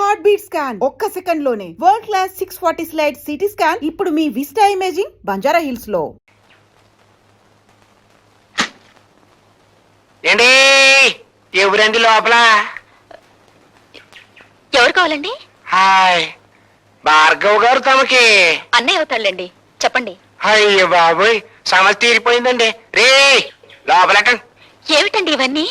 Heart beat scan ఒక్క second లోనే world class 640 slide CT scan ఇప్పుడు మీ విస్టా ఇమేజింగ్ బంజారా హిల్స్ లో. ఏంటి ఎవరండి లోపల? ఎవరు కావాలండి? హాయ్ భార్గవ్ గారు తమకి అన్నయ్య అవుతాళ్ళండి, చెప్పండి. అయ్యో బాబోయ్ సమస్య తీరిపోయిందండి. రే లోపలకండి. ఏమిటండి ఇవన్నీ?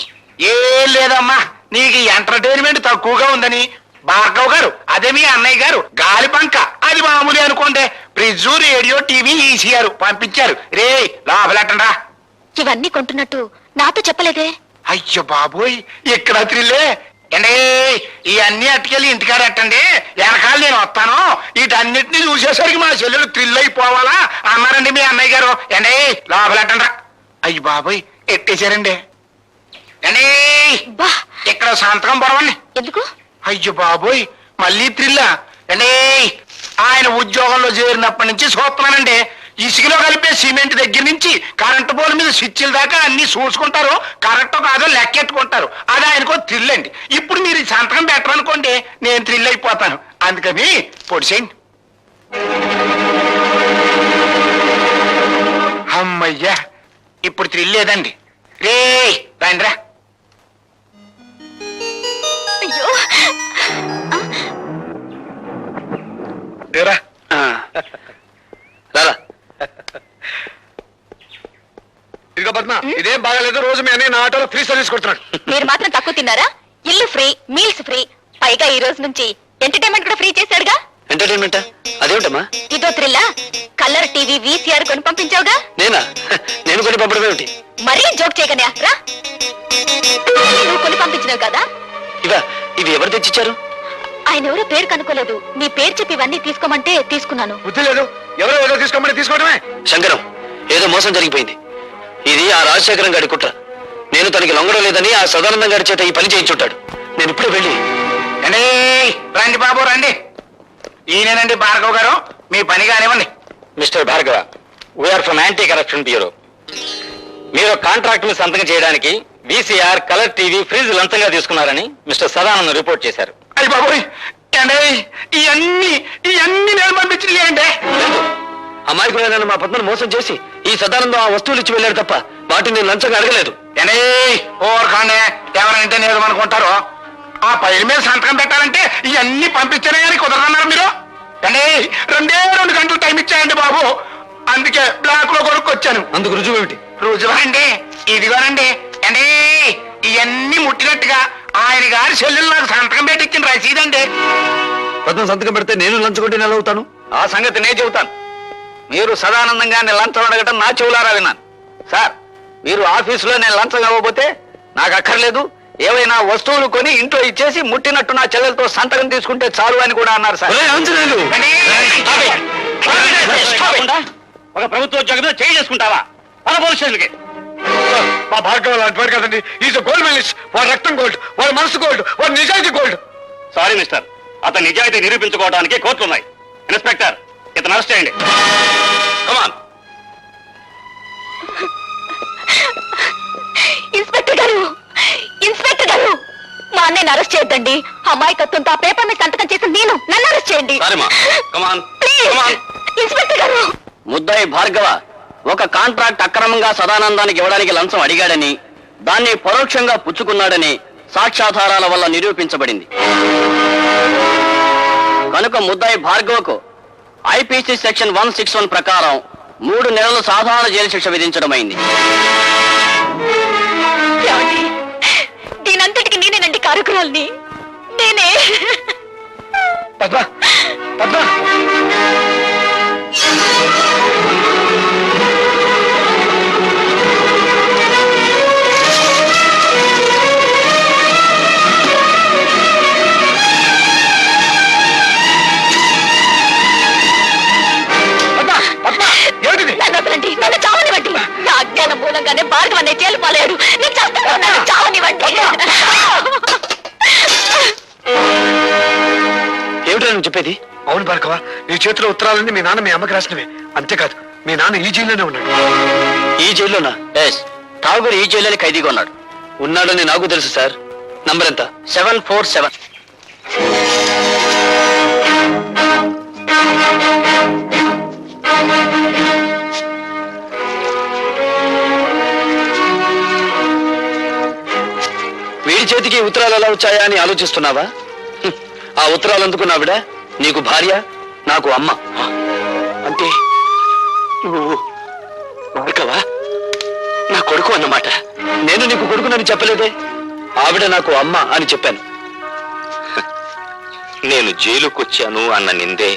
ఏం లేదమ్మా, నీకు ఎంటర్టైన్మెంట్ తక్కువగా ఉందని భార్గవ్ గారు, అదే మీ అన్నయ్య గారు గాలి పంక అది మామూలు అనుకోండి, ఫ్రిడ్జ్ రేడియో టీవీ ఈసీఆర్ పంపించారు. రే లోపలెట్టండా. ఇవన్నీ కొంటున్నట్టు నాతో చెప్పలేదే? అయ్యో బాబోయ్ ఇక్కడ త్రిల్లే ఏండి, ఇవన్నీ అట్టుకెళ్ళి ఇంటికాడ ఎట్టండి, వెనకాల నేను వస్తాను. వీటన్నిటిని చూసేసరికి మా చెల్లెలు థ్రిల్ అయిపోవాలా అన్నారండి మీ అన్నయ్య గారు. ఏండి లోపలెట్టండ్రా. అయ్యి బాబోయ్ ఎట్టేశారండి. ఏండి ఇక్కడ సంతకం పొరవండి. ఎందుకు? అయ్యో బాబోయ్ మళ్ళీ థ్రిల్లా. ఏండి ఆయన ఉద్యోగంలో చేరినప్పటి నుంచి చూస్తున్నానండి, ఇసుకలో కలిపే సిమెంట్ దగ్గర నుంచి కరెంటు పోల్ మీద స్విచ్ల దాకా అన్ని చూసుకుంటారు, కరెక్టో కాదో లెక్కెట్టుకుంటారు. అది ఆయనకో థ్రిల్ అండి. ఇప్పుడు మీరు ఈ సంతకం పెట్టరనుకోండి నేను థ్రిల్ అయిపోతాను. అందుకని పొడిసేయండి. అమ్మయ్యా ఇప్పుడు థ్రిల్ లేదండి. రే రండిరా. అయ్యో రా ఇదిగో పద్మ, ఇదేం బాగాలేదు. రోజు మీ అన్నయ్య నా ఆటోలో ఫ్రీ సర్వీస్ కొడుతున్నాడు. మీరు మాత్రం తక్కువ తిన్నారా? ఇల్లు ఫ్రీ, మీల్స్ ఫ్రీ, పైగా ఈ రోజు నుంచి ఎంటర్టైన్మెంట్ కూడా ఫ్రీ చేశాడుగా. ఎంటర్టైన్మెంట్ అదేమిటమ్మా? ఇదో థ్రిల్లా. కలర్ టీవీ వీసీఆర్ కొని పంపించావుగా. నేనా? నేను కొని పంపడం ఏమిటి? మరీ జోక్ చేయకనే రా. నువ్వు కొని పంపించినావు కదా. ఇవి ఎవరు తెచ్చిచ్చారు? ఆయన ఎవరో పేరు కనుక్కోలేదు, నీ పేరు చెప్పి ఇవన్నీ తీసుకోమంటే తీసుకున్నాను. బుద్ధి లేదు, ఎవరో ఏదో తీసుకోమని తీసుకోవడమే. శంకరం, ఏదో మోసం జరిగిపోయింది. ఇది ఆ రాజశేఖరం గారి కుట్ర. నేను తనకి లొంగడం లేదని ఆ సదానందం గారి చేత ఈ పని చేయించుంటాడు. నేను ఇప్పుడే వెళ్ళి. రండి బాబు రండి. ఈయనేనండి భార్గవ్ గారు, మీ పని కానివ్వండి. Mister Bhargava, we are from anti corruption bureau. మీరు కాంట్రాక్ట్ ని సంతకం చేయడానికి వీసీఆర్, కలర్ టీవీ, ఫ్రిడ్జ్ లంచంగా తీసుకున్నారని మిస్టర్ సదానందం రిపోర్ట్ చేశారు. అయ్యి బాబోయ్ ఇవన్నీ నేను పంపించింది ఏంటే? అమాయకులైన మా పద్మను మోసం చేసి ఈ సదానందం ఆ వస్తువులు ఇచ్చి వెళ్ళాడు తప్ప వాటిని నేను లంచంగా అడగలేదు. ఓర్ఖాండే ఎవరంటే నేను అనుకుంటారు. ఆ పైల మీద సంతకం పెట్టాలంటే ఇవన్నీ పంపించానే కానీ కుదరదన్నారు మీరు. రెండు గంటలు టైం ఇచ్చాయండి బాబు, అందుకే బ్లాక్ లో కొనుక్కొచ్చాను. అందుకు రుజువు ఏమిటి? రుజువండి ఇదిగోనండి. ఇవన్నీ ముట్టినట్టుగా ఆయన గారి చెల్లెలు నాకు సంతకం పెట్టి ఇచ్చిన రసీదండి. పద్మ సంతకం పెడితే నేను లంచుకుంటే నెల అవుతాను. ఆ సంగతి నేను చెబుతాను. మీరు సదానందంగా నేను లంచం అడగటం నా చెవులారా విన్నాను. సార్, మీరు ఆఫీసులో నేను లంచం ఇవ్వబోతే నాకు అక్కర్లేదు, ఏవైనా వస్తువులు కొని ఇంట్లో ఇచ్చేసి ముట్టినట్టు నా చెల్లెలతో సంతకం తీసుకుంటే చాలు అని కూడా అన్నారు సార్. ఒక ప్రభుత్వ ఉద్యోగంలో చేయి చేసుకుంటావా? మన భవిష్యత్తుకి మా భార్గవ్ లాంటి వాడు కదండి. Is gold medallist. వాడు రక్తం గోల్డ్, వాడు మనసు గోల్డ్, వాడు నిజాయితీ గోల్డ్. సారీ మిస్టర్, అతని నిజాయితీ నిరూపించుకోవడానికి కోర్టులు ఉన్నాయి. ఇన్స్పెక్టర్, ఇతను అరెస్ట్ చేయండి. కమాన్. ఇన్స్పెక్టర్ గారు, ఇన్స్పెక్టర్ గారు, మా అన్నయ్యని అరెస్ట్ చేయొద్దండి. అమాయకత్వంతో ఆ పేపర్ మీద సంతకం చేసి నన్ను అరెస్ట్ చేయండి. ఇన్స్పెక్టర్ గారు. ముద్దాయి భార్గవ ఒక కాంట్రాక్ట్ అక్రమంగా సదానందానికి ఇవ్వడానికి లంచం అడిగాడని, దాన్ని పరోక్షంగా పుచ్చుకున్నాడని సాక్ష్యాధారాల వల్ల నిరూపించబడింది. కనుక ముద్దాయి భార్గవకు ఐపీసీ సెక్షన్ 161 ప్రకారం 3 నెలలు సాధారణ జైలు శిక్ష విధించడమైంది. దీనంతటికి నేనేనండి కారకురాల్ని. నేనే. పద్మ పద్మ నన్ను చావనివ్వండి. నా అజ్ఞానం మూలంగానే భార్గవ అనే జైలు పాలేడు. నేను చేస్తాను, నన్ను చావనివ్వండి. ఏమిటో నువ్వు చెప్పేది? అవును భార్గవ, నీ చేతిలో ఉత్తరాలన్నీ మీ నాన్న మీ అమ్మకి రాసినవే. అంతేకాదు మీ నాన్న ఈ జైల్లోనే ఉన్నాడు. ఈ జైల్లోనా? ఎస్, ఠాగూర్ ఈ జైల్లోనే ఖైదీగా ఉన్నాడు. ఉన్నాడని నాకు తెలుసు సార్. నంబర్ ఎంత? 747. ఉత్తరాలు ఎలా వచ్చాయా అని ఆలోచిస్తున్నావా? ఆ ఉత్తరాలు అందుకున్నావిడ నీకు భార్య, నాకు అమ్మ. అంటే నువ్వు భార్గవా నా కొడుకు అన్నమాట. నేను నీకు కొడుకునని చెప్పలేదే, ఆవిడ నాకు అమ్మ అని చెప్పాను. నేను జైలుకొచ్చాను అన్న నిందే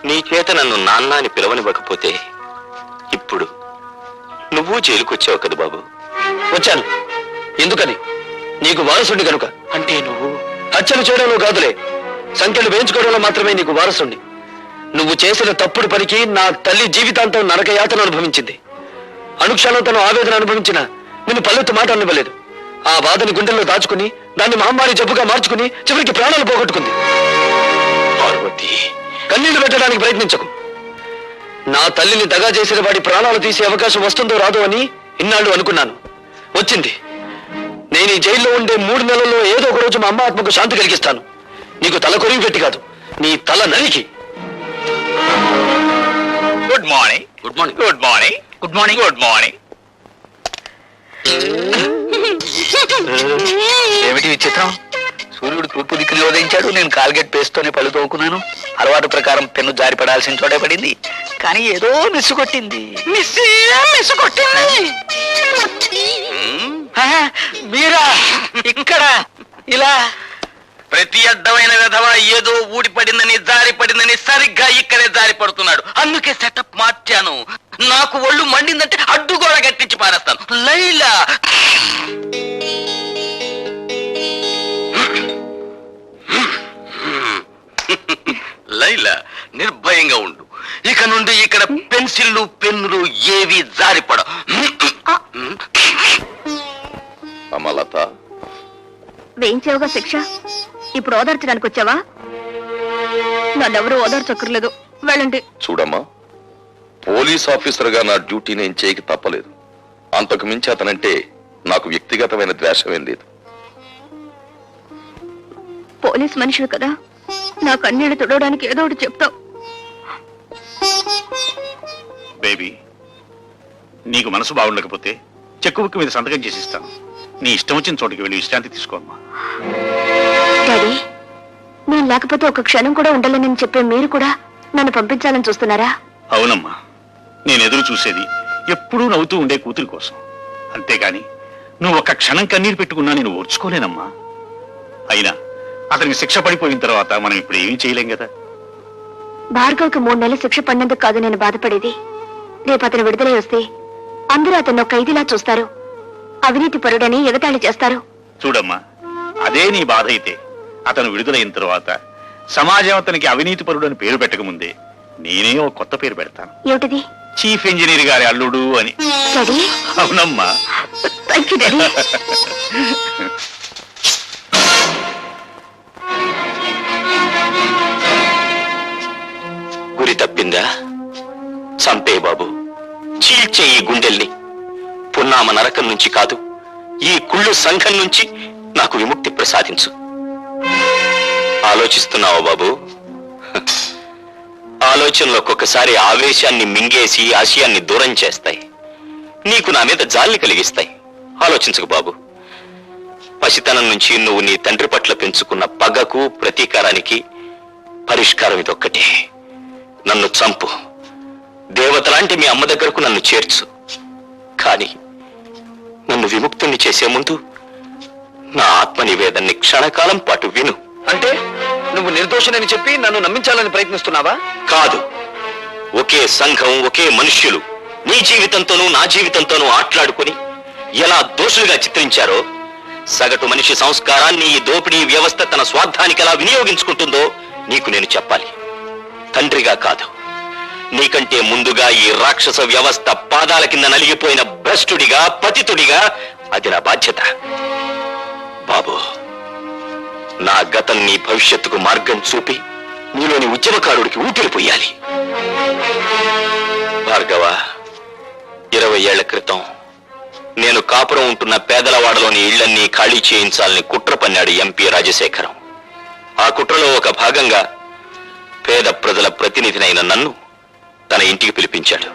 నీ చేత నన్ను నాన్న అని పిలవనివ్వకపోతే ఇప్పుడు నువ్వు జైలుకొచ్చావు కదా బాబు. వచ్చాను. ఎందుకని? నీకు వారసుండి కనుక. అంటే నువ్వు హత్యలు చేయడంలో కాదులే, సంఖ్యలు వేయించుకోవడంలో మాత్రమే నీకు వారసుండి. నువ్వు చేసిన తప్పుడు పనికి నా తల్లి జీవితాంతం నరకయాతను అనుభవించింది. అనుక్షణం తను ఆవేదన అనుభవించిన నిన్ను పల్లెత్తు మాట అనివ్వలేదు. ఆ బాధని గుండెల్లో దాచుకుని దాన్ని మహమ్మారి జబ్బుగా మార్చుకుని చివరికి ప్రాణాలు పోగొట్టుకుంది. పార్వతి, కన్నీళ్లు పెట్టడానికి ప్రయత్నించకు. నా తల్లిని దగా చేసిన వాడి ప్రాణాలు తీసే అవకాశం వస్తుందో రాదో అని ఇన్నాళ్ళు అనుకున్నాను. వచ్చింది. నేను ఈ జైల్లో ఉండే 3 నెలల్లో ఏదో ఒక రోజు మా అమ్మ ఆత్మకు శాంతి కలిగిస్తాను. నీకు తల కొరివి పెట్టి కాదు, నీ తల నరికి. Good morning. Good morning. Good morning. Good morning. Good morning. ఏమిటి విచిత్రం? సూర్యుడు తూర్పు దిక్కులో ఉదయించాడు, నేను కాల్గేట్ పేస్తోనే పళ్ళు తోకున్నాను. అలవాటు ప్రకారం పెన్ను జారి పడాల్సిన చోటే పడింది, కానీ ఏదో మిస్సు కొట్టింది. మీరా ఇక్కడ ఇలా? ప్రతి అడ్డమైన విధవ ఏదో ఊడిపడిందని జారి పడిందని సరిగ్గా ఇక్కడే జారి పడుతున్నాడు. అందుకే సెటప్ మార్చాను. నాకు ఒళ్ళు మండిందంటే అడ్డుగోడ కట్టించి పారేస్తాను. లైలా, లైలా నిర్భయంగా ఉండు. ఇక నుండి ఇక్కడ పెన్సిళ్ళు పెన్నులు ఏవి జారిపడ. అమలత, వేయించావుగా శిక్ష, ఇప్పుడు ఓదార్చడానికి వచ్చావా? నన్నెవరూ ఓదార్చక్కర్లేదు, వెళ్ళండి. చూడమ్మా, పోలీస్ ఆఫీసర్ గా నా డ్యూటీ నేను చేయక తప్పలేదు. అంతకు మించి అతనంటే నాకు వ్యక్తిగతమైన ద్వేషమేం లేదు. పోలీస్ మనిషివి కదా, నా కన్నీళ్లు తుడవడానికి ఏదో ఒకటి చెప్తావు. బేబీ, నీకు మనసు బాగుండకపోతే చెక్కు బుక్ మీద సంతకం చేసి ఇస్తాను. నీ ఇష్టం వచ్చిన చోటుకి వెళ్ళి విశ్రాంతి తీసుకోమ్మా. డాడీ, నేను లేకపోతే ఒక క్షణం కూడా ఉండలేనని చెప్పే మీరు కూడా నన్ను పంపించాలని చూస్తున్నారా? అవునమ్మా, నేను ఎదురు చూసేది ఎప్పుడూ నవ్వుతూ ఉండే కూతురి కోసం. అంతేగాని నువ్వు ఒక్క క్షణం కన్నీరు పెట్టుకున్నా నేను ఓర్చుకోలేనమ్మా. అయినా అతనికి శిక్ష పడిపోయిన తర్వాత మనం ఇప్పుడు ఏమీ చేయలేం కదా. భార్గవ్కి 3 నెలలు శిక్ష పడినందుకు కాదు నేను బాధపడేది. రేపు అతను విడుదలై వస్తే అందరూ అతను ఖైదీలా చూస్తారు, అవినీతి పరుడని ఎగతాళి చేస్తారు. చూడమ్మా, అదే నీ బాధ అయితే అతను విడుదలైన తర్వాత సమాజం అతనికి అవినీతి పరుడు అని పేరు పెట్టకముందే నేనే ఒక కొత్త పేరు పెడతాను. ఏమిటిది? చీఫ్ ఇంజనీర్ గారి అల్లుడు అని. డాడీ, అవునమ్మా. Thank you daddy. గురి తప్పిందా? చంపే బాబు, చీల్చే ఈ గుండెల్ని. పున్నామ నరకం నుంచి కాదు, ఈ కుళ్ళు సంఘం నుంచి నాకు విముక్తి ప్రసాదించు. ఆలోచిస్తున్నావా బాబు? ఆలోచనలు ఒక్కొక్కసారి ఆవేశాన్ని మింగేసి ఆశయాన్ని దూరం చేస్తాయి. నీకు నా మీద జాలిని కలిగిస్తాయి. ఆలోచించకు బాబు. పసితనం నుంచి నువ్వు నీ తండ్రి పట్ల పెంచుకున్న పగకు ప్రతీకారానికి పరిష్కారం ఇదొక్కటే. నన్ను చంపు, దేవతలాంటి మీ అమ్మ దగ్గరకు నన్ను చేర్చు. కానీ నన్ను విముక్తుణ్ణి చేసే ముందు నా ఆత్మ నివేదన్ని క్షణకాలం పాటు విను. అంటే నువ్వు నిర్దోషినని చెప్పి నన్ను నమ్మించాలని ప్రయత్నిస్తున్నావా? కాదు, ఒకే సంఘం, ఒకే మనుష్యులు నీ జీవితంతోనూ నా జీవితంతోనూ ఆట్లాడుకుని ఎలా దోషులుగా చిత్రించారో, సగటు మనిషి సంస్కారాన్ని ఈ దోపిడీ వ్యవస్థ తన స్వార్థానికి ఎలా వినియోగించుకుంటుందో నీకు నేను చెప్పాలి. తండ్రిగా కాదు, నీకంటే ముందుగా ఈ రాక్షస వ్యవస్థ పాదాల కింద నలిగిపోయిన భ్రష్టుడిగా, పతితుడిగా అది నా బాధ్యత. బాబు, నా గతం నీ భవిష్యత్తుకు మార్గం చూపి నీలోని ఉద్యమకారుడికి ఊపిరి పొయ్యాలి. భార్గవ, 20 ఏళ్ల క్రితం నేను కాపురం ఉంటున్న పేదలవాడలోని ఇళ్లన్నీ ఖాళీ చేయించాలని కుట్ర పన్నాడు ఎంపీ రాజశేఖరం. ఆ కుట్రలో ఒక భాగంగా పేద ప్రజల ప్రతినిధినైన నన్ను తన ఇంటికి పిలిపించాడు.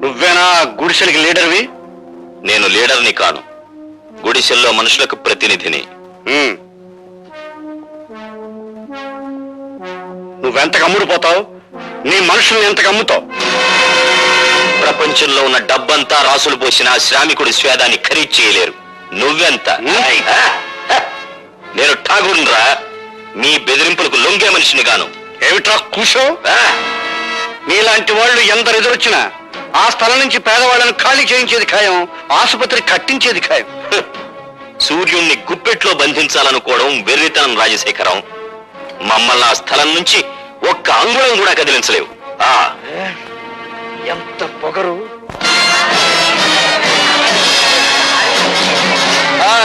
నువ్వేనా గుడిసెలకి లీడర్వి? నేను లీడర్ని కాను, గుడిసెల్లో మనుషులకు ప్రతినిధిని. నువ్వెంత కమ్ముడిపోతావు, నీ మనుషుల్ని ఎంత కమ్ముతావు? ప్రపంచంలో ఉన్న డబ్బంతా రాసులు పోసిన శ్రామికుడి స్వేదాన్ని ఖరీదు చేయలేరు. నువ్వెంత? నేను ఠాగూర్రా, మీ బెదిరింపులకు లొంగే మనిషిని గాను. ఏమిట్రా కూసో? నీలాంటి వాళ్ళు ఎందరు ఎదురొచ్చినా ఆ స్థలం నుంచి పేదవాళ్ళని ఖాళీ చేయించేది ఖాయం, ఆసుపత్రి కట్టించేది ఖాయం. సూర్యుణ్ణి గుప్పెట్లో బంధించాలనుకోవడం వెర్రితనం రాజశేఖరం. మమ్మల్ని ఆ స్థలం నుంచి ఒక్క అంగుళం కూడా కదిలించలేవు. ఎంత పొగరు!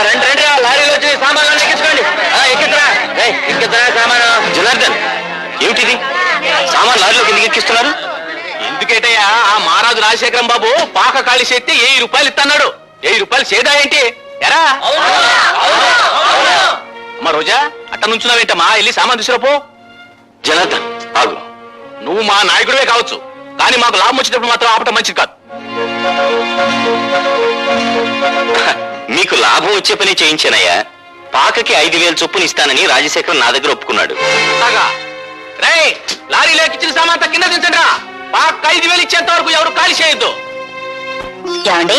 రండి రండి, లారీలో వచ్చి సామాన్లు ఎక్కించుకోండి. ఎక్కిద్దరా సామాను. జనార్దన్, ఏమిటిది? సామాన్ లారీలోకి ఎందుకు ఎక్కిస్తున్నారు? ఎందుకేటయ్యా, ఆ మహారాజు రాజశేఖరం బాబు పాక ఖాళీ చేస్తే 1000 రూపాయలు ఇస్తున్నాడు. 1000 రూపాయలు చేదా ఏంటి? ఎరా అమ్మ రోజా, అట్ట నుంచున్నావేంటమ్మా? వెళ్ళి సామాన్ తీసుకురాపో. జనార్దన్ ఆగు. నువ్వు మా నాయకుడివే కావచ్చు, కానీ మాకు లాభం వచ్చేటప్పుడు మాత్రం ఆపటం మంచిది కాదు. మీకు లాభం వచ్చే పని చేయించానయ్యా. పాకకి 5000 చొప్పున ఇస్తానని రాజశేఖరం నా దగ్గర ఒప్పుకున్నాడు. రేయ్, లారీలోకి ఇచ్చిన సామాన్ కింద దించండి రా. పాక 5000 ఇచ్చేంత వరకు ఎవరు ఖాళీ చేయొద్దు. ఏమండి,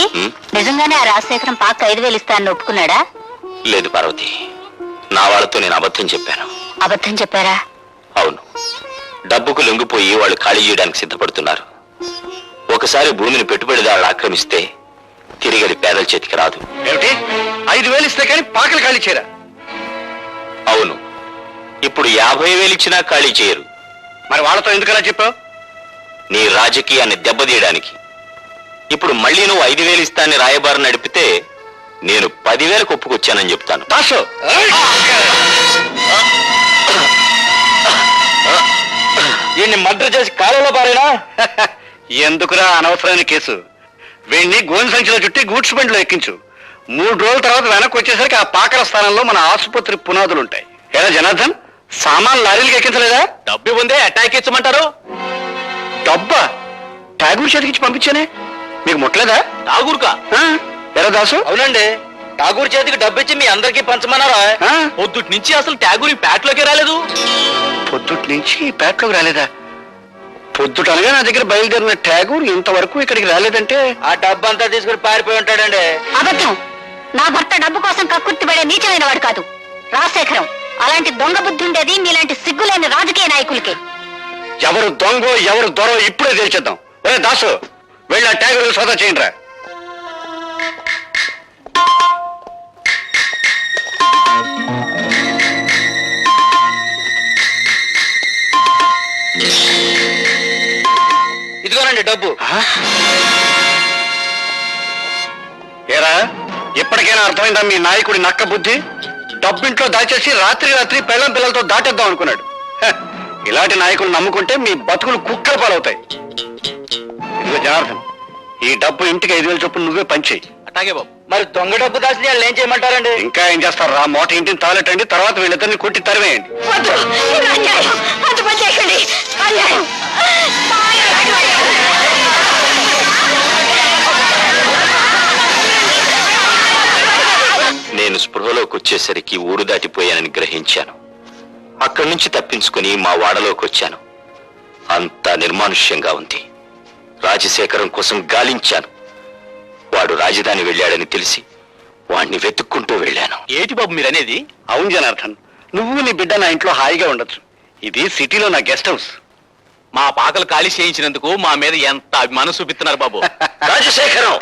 నిజంగానే ఆ రాజశేఖరం పాక 5000 ఇస్తానని ఒప్పుకున్నాడా? లేదు పార్వతి, నా వాళ్ళతో నేను అబద్ధం చెప్పాను. అబద్ధం చెప్పారా? అవును, డబ్బుకు లొంగిపోయి వాళ్ళు ఖాళీ చేయడానికి సిద్ధపడుతున్నారు. ఒకసారి భూమిని పెట్టుబడిదారులు ఆక్రమిస్తే తిరిగి అది పేదల చేతికి రాదు. ఏమిటి, 5000 ఇస్తే కానీ పాకలు ఖాళీ చేయరా? అవును, ఇప్పుడు 50,000 ఇచ్చినా ఖాళీ చేయరు. మరి వాళ్ళతో ఎందుకలా చెప్పావు? నీ రాజకీయాన్ని దెబ్బతీయడానికి. ఇప్పుడు మళ్ళీ నువ్వు 5,000 ఇస్తానని రాయబారం నడిపితే నేను 10,000కు ఒప్పుకొచ్చానని చెప్తాను. దాసు, వీడిని మర్డర్ చేసి కాలంలో పారేనా? ఎందుకురా అనవసరమైన కేసు? వీడిని గోని సంచిలో చుట్టి గూడ్స్ బండిలో ఎక్కించు. 3 రోజుల తర్వాత వెనక్కి వచ్చేసరికి ఆ పాకల స్థానంలో మన ఆసుపత్రి పునాదులు ఉంటాయి. ఎలా జనార్దన్, సామాన్ లారీలకు ఎక్కించలేదా? డబ్బు ఉందే అటాక్ ఇచ్చమంటారు. డబ్బా ఠాగూర్ చేతికిచ్చి పంపించానే, మీకు ముట్టలేదా? ఠాగూర్కా? ఎరా దాసు? అవునండి, ఠాగూర్ చేతికి డబ్బు ఇచ్చి మీ అందరికీ పంచమన్నారా? పొద్దుటి నుంచి అసలు ఠాగూర్ ఈ పేటలోకి రాలేదు. పొద్దుటి నుంచి పేటలోకి రాలేదా? పొద్దుట అనగా నా దగ్గర బయలుదేరిన ఠాగూర్ ఇంతవరకు ఇక్కడికి రాలేదంటే ఆ డబ్బు అంతా తీసుకుని పారిపోయి ఉంటాడండి. అబద్ధం. నా భర్త డబ్బు కోసం కక్కుర్తి పడే నీచమైన వాడు కాదు రాజశేఖరం. అలాంటి దొంగ బుద్ధి ఉండేది మీలాంటి సిగ్గులేని రాజకీయ నాయకులకి. ఎవరు దొంగో ఎవరు దొరో ఇప్పుడే తెలిచేద్దాం. ఒరే దాసు, వెళ్ళి ఆ ఠాగూర్ సోదా చేయండి రా. ఇదిగోనండి డబ్బు. ఏరా, ఇప్పటికైనా అర్థమైందా మీ నాయకుడి నక్క బుద్ధి? డబ్బింట్లో దాచేసి రాత్రి రాత్రి పెళ్ళం పిల్లలతో దాటేద్దాం అనుకున్నాడు. ఇలాంటి నాయకులు నమ్ముకుంటే మీ బతుకులు కుక్కల పాలవుతాయి. ఇదిగో జనార్దన్, ఈ డబ్బు ఇంటికి 5,000 చొప్పున నువ్వే పంచేయి. అట్లాగే బాబు. మరి దొంగ డబ్బు దాచిన వాళ్ళు ఏం చేయమంటారండి? ఇంకా ఏం చేస్తారు రా, మోట ఇంటిని తాలెట్టండి, తర్వాత వీళ్ళిద్దరిని కొట్టి తరివేయండి. నేను స్పృహలోకి వచ్చేసరికి ఊరు దాటిపోయానని గ్రహించాను. అక్కడి నుంచి తప్పించుకుని మా వాడలోకి వచ్చాను. అంతా నిర్మానుష్యంగా ఉంది. రాజశేఖరం కోసం గాలించాను. వాడు రాజధాని వెళ్ళాడని తెలిసి వాణ్ణి వెతుక్కుంటూ వెళ్ళాను. ఏటి బాబు మీరనేది? అవును జనార్దన్, నువ్వు నీ బిడ్డ నా ఇంట్లో హాయిగా ఉండొచ్చు. ఇది సిటీలో నా గెస్ట్ హౌస్. మా పాకలు ఖాళీ చేయించినందుకు మా మీద ఎంత అభిమానం చూపిస్తున్నారు బాబు. రాజశేఖరం,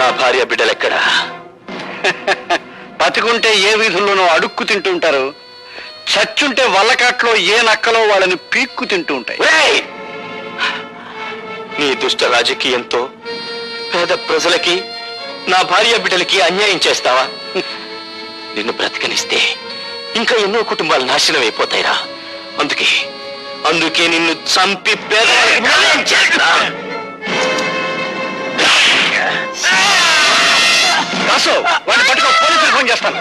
నా భార్య బిడ్డలెక్కడా? బతికుంటే ఏ వీధుల్లోనో అడుక్కు తింటూ ఉంటారు, చచ్చుంటే వల్లకాట్లో ఏ నక్కలో వాళ్ళని పీక్కు తింటూ ఉంటాయి. ఒరేయ్! నీ దుష్ట రాజకీయంతో పేద ప్రజలకి, నా భార్య బిడ్డలకి అన్యాయం చేస్తావా? నిన్ను బ్రతకనిస్తే ఇంకా ఎన్నో కుటుంబాలు నాశనం అయిపోతాయిరా. అందుకే నిన్ను చంపి పేదవాళ్ళకి న్యాయం చేస్తా. దాసు, వాడిని పట్టుకో, పోలీసులు ఫోన్ చేస్తాను.